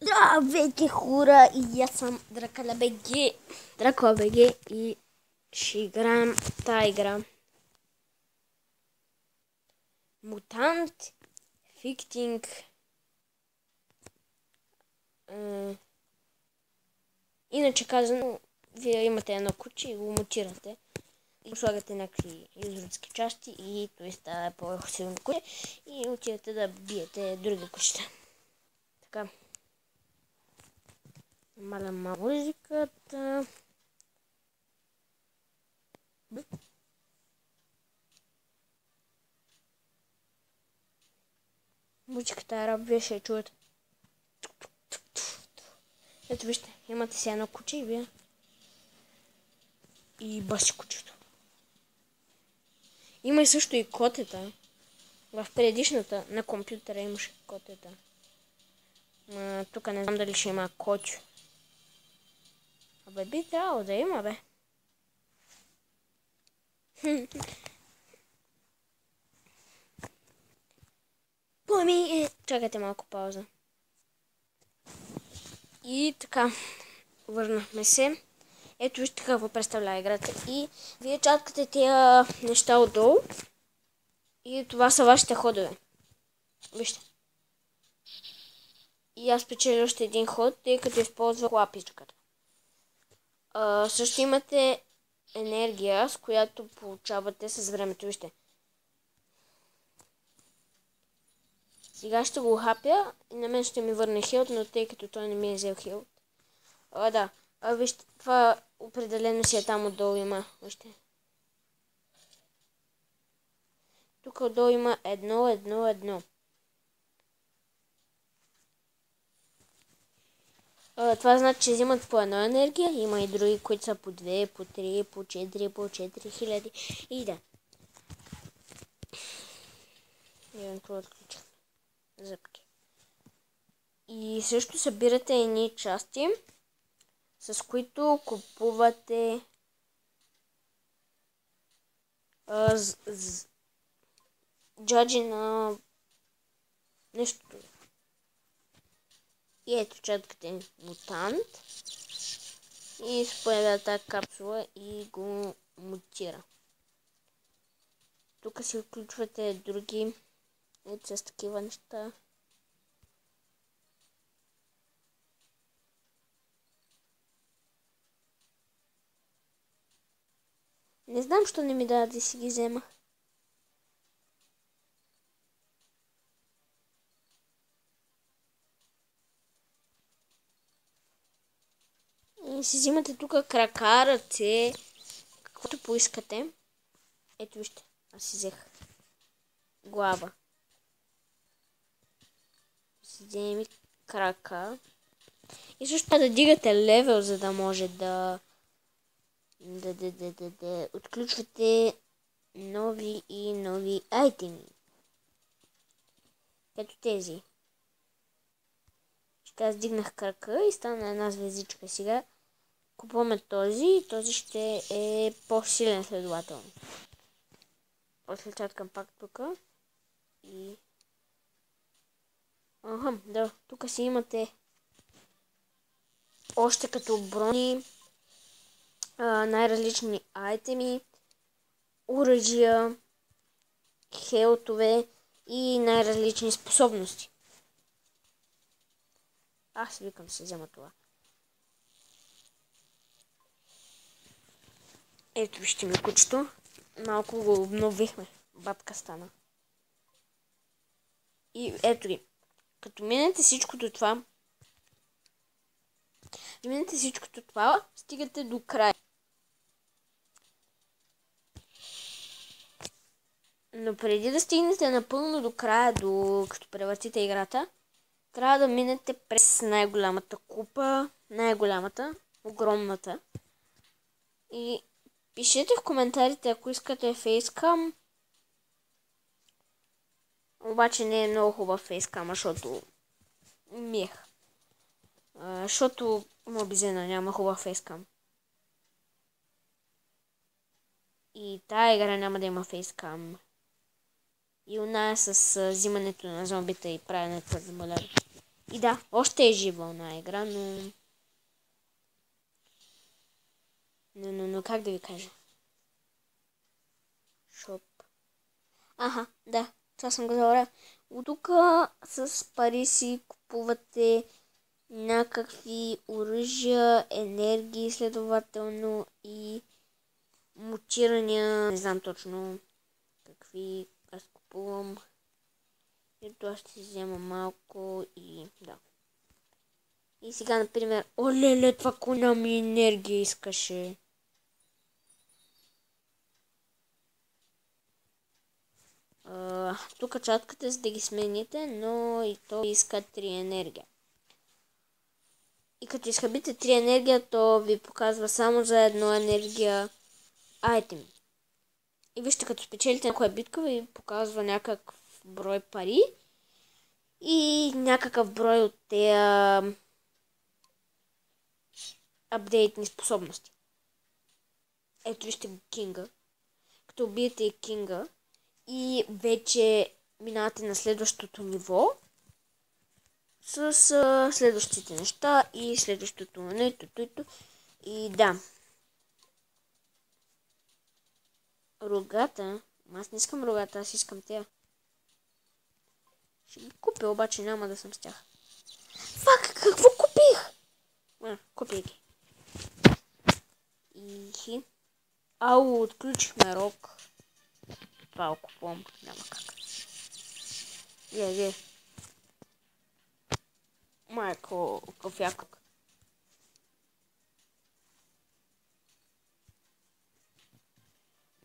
Здравейте, хора! И аз съм Дракола БГ и ще играем тази игра. Мутант Фиктинг. Иначе казано, вие имате едно куче и го мутирате. И слагате някакви изродски части и той става по-силно куче и отидете да биете други кучета. Така. Намалям музиката. Музиката е раб, вие ще я чуете. Ето вижте, имате си едно куче и вие. И баси кучето. Има и също и котета. В предишната на компютъра имаше котета. Тук не знам дали ще има котю. Абе би трябвало да има, бе. Чакайте малко пауза. И така, върнахме се. Ето вижте какво представлява играта. И вие чаткате тия неща отдолу. И това са вашите ходове. Вижте. И аз печеля още един ход, тъй като използвах лапичката. Също имате енергия, с която получавате с времето. Вижте. Сега ще го хапя и на мен ще ми върне хилт, но тъй като той не ми е взел хилт. Да. Вижте, това определено си е там отдолу има. Вижте. Тук отдолу има 1. Това значи, че взимат по една енергия. Има и други, които са по 2, по 3, по 4, по 4000. И да. Евентуално отключихме зъбки. И също събирате едни части, с които купувате джаджи на нещо. И ето чатката мутант. И се появява тази капсула и го мутира. Тук си включвате други с такива неща. Не знам, що не ми дава да си ги взема. И си взимате тук крака, ръце, каквото поискате. Ето вижте, аз си взех глава. Си вземи крака. И също да дигате левел, за да може да отключвате нови и нови айтеми. Ето тези. Ще аз дигнах крака и стана една звездичка. Сега купуваме този и този ще е по-силен следователно. После чаткам пак тук. И... да, тук си имате още като брони, най-различни айтеми, оръжия, хелтове и най-различни способности. Аз викам да се взема това. Ето вижте ми кучето. Малко го обновихме. Бабка стана. И ето ги. Като минете всичкото това, стигате до края. Но преди да стигнете напълно до края, като превъртите играта, трябва да минете през най-голямата купа, огромната. И пишете в коментарите, ако искате фейскам. Обаче не е много хубав фейскам, защото мех. Защото Мобизена няма хубав фейскам. И тая игра няма да има фейскам. И оная с взимането на зомбита и правенето на моляри. И да, още е жива една игра, но как да ви кажа? Шоп. Аха, да, това съм го забравя. От тук с пари си купувате някакви оръжия, енергии, следователно и мутирания. Не знам точно какви аз купувам. Ето аз ще взема малко и да. И сега, например, олеле, това коня ми енергия искаше. Тук чатката за да ги смените, но и то иска 3 енергия. И като изхабите 3 енергия, то ви показва само за едно енергия айтем. И вижте, като спечелите някоя битка, ви показва някакъв брой пари и някакъв брой от тези апдейтни способности. Ето вижте го Кинга. Като убиете и Кинга и вече минавате на следващото ниво с следващите неща и следващото и да. Рогата. Аз не искам рогата, аз искам тея. Ще ги купя, обаче няма да съм с тях. Фак, какво купих? Купих ги. И... Ау, отключихме рог. Това окупвам. Няма как. Вие. Майко, кофяк.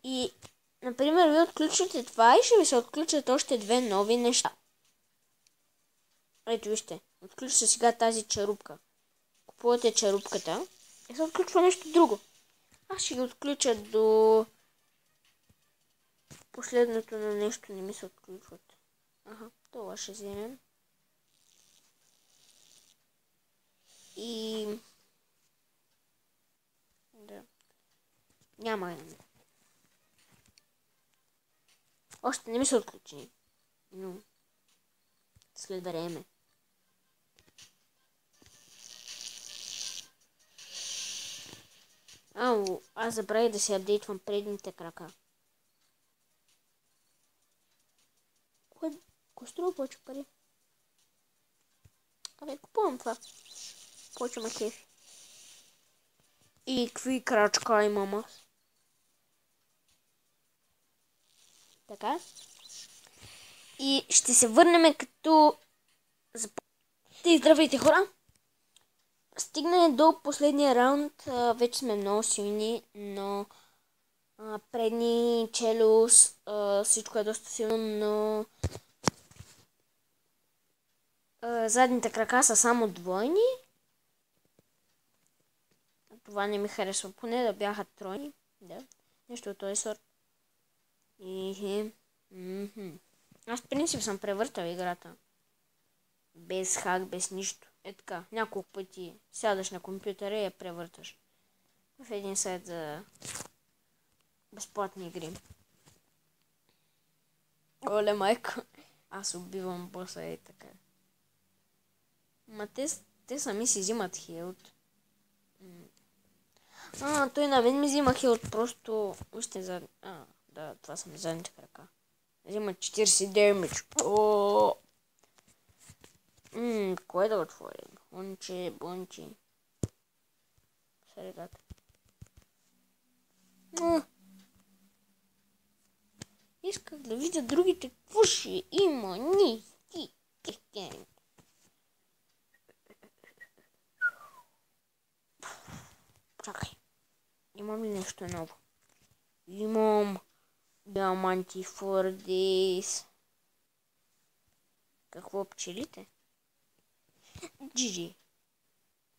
И, например, вие отключите това и ще ви се отключат още две нови неща. Ето вижте, отключва се сега тази чарупка. Купувате чарупката и се отключва нещо друго. Аз ще ги отключа до последното на нещо, не ми се отключват. Аха, това ще вземем. И... да. Няма. Още не ми се отключи. Но... след време. Ау, аз забравих да си апдейтвам предните крака. Кое струва повече пари? Абе, купувам това. Повече ме кефи. И какви крачка имам аз? Така. И ще се върнем като... Здравейте, хора! Стигнем до последния раунд. Вече сме много силни, но предни челюст, всичко е доста силно, но задните крака са само двойни. Това не ми харесва, поне да бяха тройни. Да. Нещо от този сорт. Аз в принцип съм превъртал играта. Без хак, без нищо. Е така, няколко пъти сядаш на компютъра и я превърташ. В един сайт за безплатни игри. Оле, майко. Аз убивам боса и така. Ма те сами си взимат хилд. Той на мен ми взима хилд, просто... Вижте за... да, това са ми задните крака. Взима 40 демидж. Кое да отворим? Бонче. Средата. Исках да видя другите. Какво ще има? Чакай. Имам ли нещо ново? Имам диаманти for this. Какво пчелите? GG.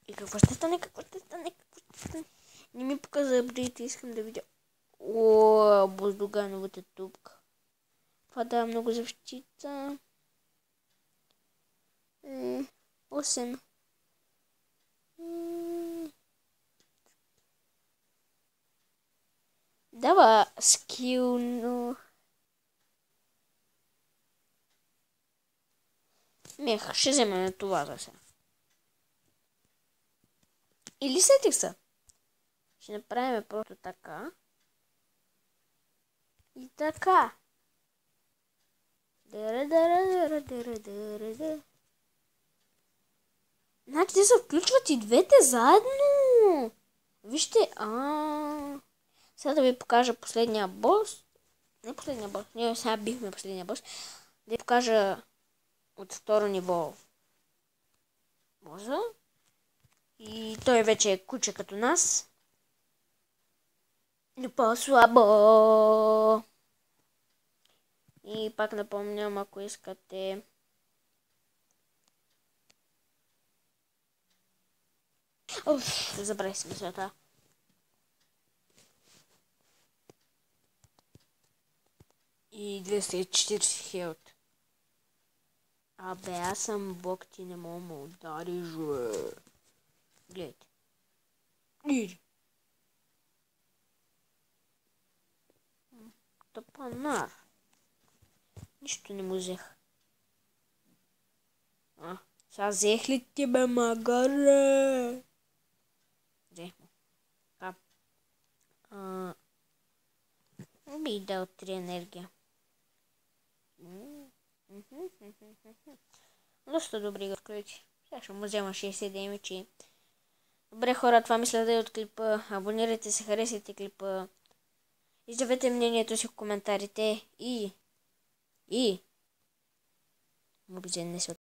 И какво ще стане? Не ми показа апдейта, искам да видя. Буздогановата тупка. Това дава много защита. 8. Дава скил, но... Ще вземем това за сега. Или сетих се. Ще направим просто така. И така. Значи те се включват и двете заедно. Вижте, сега да ви покажа последния бос. Не последния бос, ние сега бихме последния бос. Да ви покажа от второ ниво боза. И той вече е куче като нас. Но по-слабо. И пак напомням, ако искате забравих си мисълта. И 240 хелт. Абе, аз съм бог, ти не мога да удариш, бе. Гледайте. Иди. Тъпанар. Нищо не му взех. Сега взех ли ти, бе, магаре? Взех му. Би дал 3 енергия. Доста добри го включи. Сега ще му взема 60 демичи. Добре, хора, това мисля да е от клипа. Абонирайте се, харесайте клипа. Изявете мнението си в коментарите и... Мобизен не се